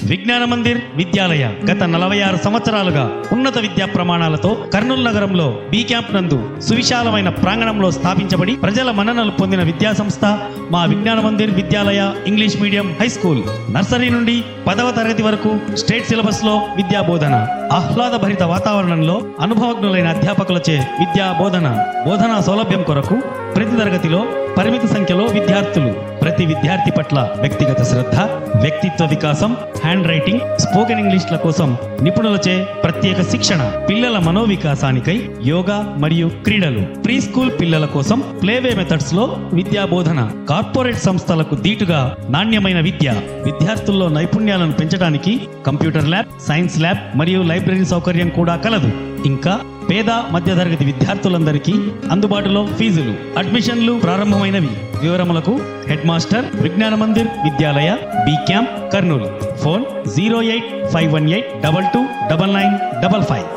విజ్ఞాన మందిర్ విద్యాలయ గత 46 సంవత్సరాలుగా ఉన్నత విద్యా ప్రమాణాలతో కర్నూలు నగరంలో బి క్యాంప్ నందు సువిశాలమైన ప్రాంగణంలో స్థాపించబడి ప్రజల మన్ననలు పొందిన విద్యా సంస్థ మా Vignana Mandir Vidyalaya English medium high school. Nursery నుండి 10వ తరగతి వరకు స్టేట్ సిలబస్ లో విద్యా బోధన, ఆహ్లాదభరిత వాతావరణంలో అనుభవజ్ఞులైన అధ్యాపకులచే విద్యా బోధనా సౌలభ్యం కొరకు ప్రతి తరగతిలో పరిమిత సంఖ్యలో విద్యార్థులు. ప్రతి విద్యార్థి పట్ల వ్యక్తిగత శ్రద్ధ, వ్యక్తిత్వ వికాసం, హ్యాండ్ రైటింగ్, స్పోకెన్ ఇంగ్లీష్ల కోసం నిపుణులచే ప్రత్యేక శిక్షణ, పిల్లల మనోవికాసానికై యోగా మరియు క్రీడలు, ప్రీ స్కూల్ పిల్లల కోసం ప్లేవే మెథడ్స్ లో విద్యా బోధన, కార్పొరేట్ సంస్థలకు దీటుగా నాణ్యమైన విద్య, విద్యార్థుల్లో నైపుణ్యాలను పెంచడానికి కంప్యూటర్ ల్యాబ్, సైన్స్ ల్యాబ్ మరియు లైబ్రరీ సౌకర్యం కూడా కలదు. ఇంకా పేద మధ్యతరగతి విద్యార్థులందరికీ అందుబాటులో ఫీజులు, అడ్మిషన్లు ప్రారంభమైనవి. వివరములకు హెడ్ మాస్టర్ విజ్ఞాన మందిర్ విద్యాలయ, బి క్యాంప్, కర్నూలు. ఫోన్ 08518229955.